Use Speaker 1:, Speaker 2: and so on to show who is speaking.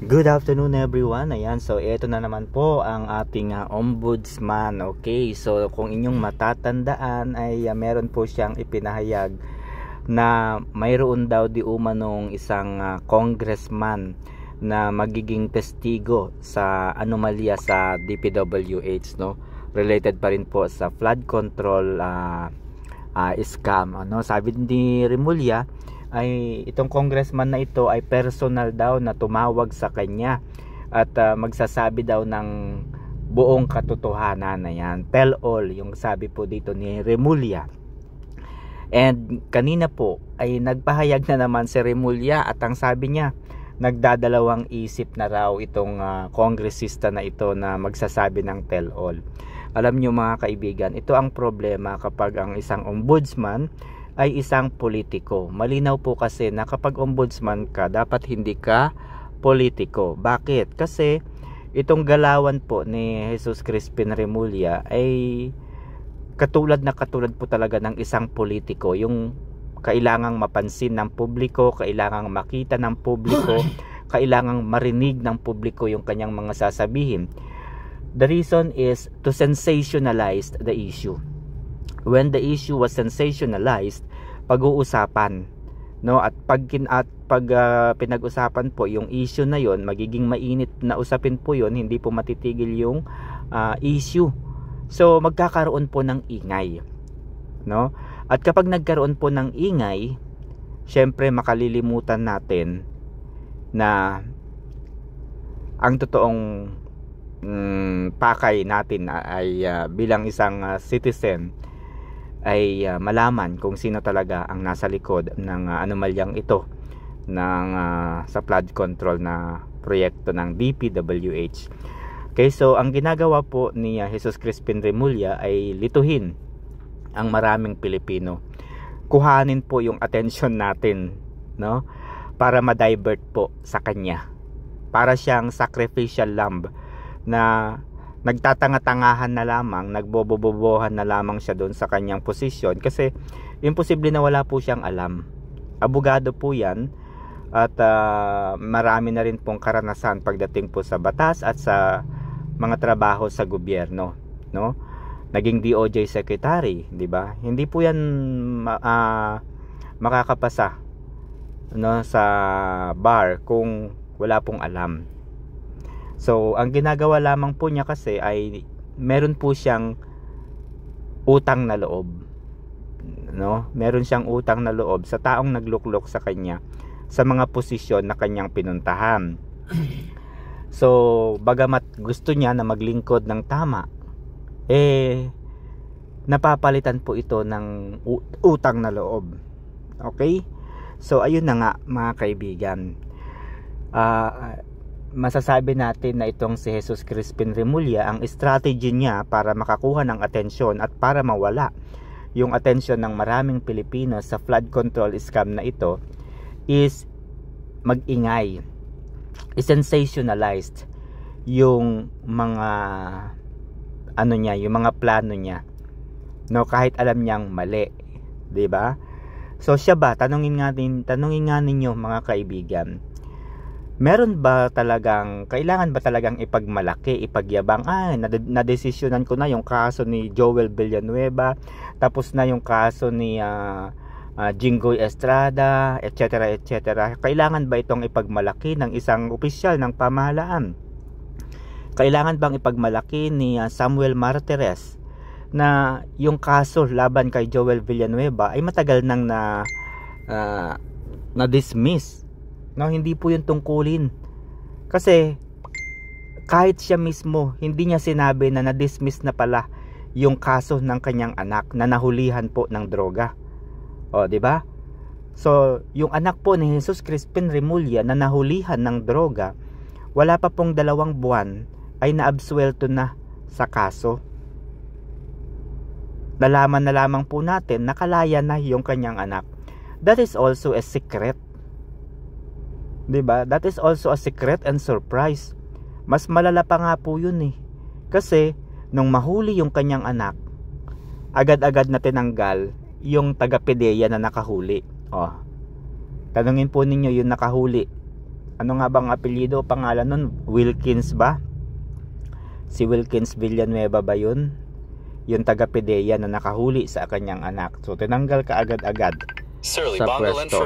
Speaker 1: Good afternoon everyone. Ayan, so ito na naman po ang ating ombudsman. Okay, so kung inyong matatandaan ay meron po siyang ipinahayag na mayroon daw di umanong isang congressman na magiging testigo sa anomalya sa DPWH, no? Related pa rin po sa flood control scam, ano? Sabi ni Remulla ay itong congressman na ito ay personal daw na tumawag sa kanya at magsasabi daw ng buong katotohanan na yan. Tell all yung sabi po dito ni Remulla. And kanina po ay nagpahayag na naman si Remulla at ang sabi niya, nagdadalawang isip na raw itong kongresista na ito na magsasabi ng tell all. Alam nyo mga kaibigan, ito ang problema kapag ang isang ombudsman ay isang politiko. Malinaw po kasi na kapag ombudsman ka, dapat hindi ka politiko. Bakit? Kasi itong galawan po ni Jesus Crispin Remulla ay katulad po talaga ng isang politiko. Yung kailangang mapansin ng publiko, kailangang makita ng publiko, kailangang marinig ng publiko yung kanyang mga sasabihin. The reason is to sensationalize the issue. When the issue was sensationalized, pag-uusapan, no? At pag pinag-usapan po yung issue na yon, magiging mainit na usapin po yon, hindi po matitigil yung issue. So magkakaroon po ng ingay, no? At kapag nagkaroon po ng ingay, syempre makalilimutan natin na ang totoong pakay natin ay bilang isang citizen ay malaman kung sino talaga ang nasa likod ng anomalyang ito ng sa flood control na proyekto ng DPWH. Okay, so ang ginagawa po ni Jesus Crispin Remulla ay lituhin ang maraming Pilipino. Kuhanin po yung attention natin, no? Para ma-divert po sa kanya. Para siyang sacrificial lamb na nagtatanga-tangahan na lamang, nagbobobobohan na lamang siya doon sa kanyang posisyon kasi imposible na wala po siyang alam. Abogado po yan at marami na rin pong karanasan pagdating po sa batas at sa mga trabaho sa gobyerno, no? Naging DOJ secretary, di ba? Hindi po yan makakapasa, no, sa bar kung wala pong alam. So, ang ginagawa lamang po niya kasi ay meron po siyang utang na loob, no? Meron siyang utang na loob sa taong nagluklok sa kanya sa mga posisyon na kanyang pinuntahan. So, bagamat gusto niya na maglingkod ng tama, napapalitan po ito ng utang na loob. Okay? So, ayun na nga mga kaibigan. Masasabi natin na itong si Jesus Crispin Remulla, ang strategy niya para makakuha ng atensyon at para mawala yung atensyon ng maraming Pilipino sa flood control scam na ito is mag-ingay, sensationalized yung mga yung mga plano niya, no, kahit alam niyang mali, 'di ba? So siya ba, tanungin nga ninyo mga kaibigan, kailangan ba talagang ipagmalaki, ipagyabang, nadesisyonan ko na yung kaso ni Joel Villanueva, tapos na yung kaso ni Jinggoy Estrada, etc. etc. Kailangan ba itong ipagmalaki ng isang opisyal ng pamahalaan? Kailangan bang ipagmalaki ni Samuel Martires na yung kaso laban kay Joel Villanueva ay matagal nang na-dismiss? No, hindi po yun tungkulin. Kasi kahit siya mismo, hindi niya sinabi na na-dismiss na pala yung kaso ng kanyang anak na nahulihan po ng droga. O, di ba? So, yung anak po ni Jesus Crispin Remulla na nahulihan ng droga, wala pa pong 2 buwan ay naabsuelto na sa kaso. Nalaman na lamang po natin nakalaya na yung kanyang anak. That is also a secret. Diba? That is also a secret and surprise. Mas malala pa nga po yun eh. Kasi nung mahuli yung kanyang anak, agad-agad na tinanggal yung taga-PDEA na nakahuli. Tanungin po ninyo yung nakahuli ano nga bang apelyido o pangalan nun? Wilkins ba? Si Wilkins Villanueva ba yun? Yung taga PDEA na nakahuli sa kanyang anak. So tinanggal ka agad-agad sa pwesto.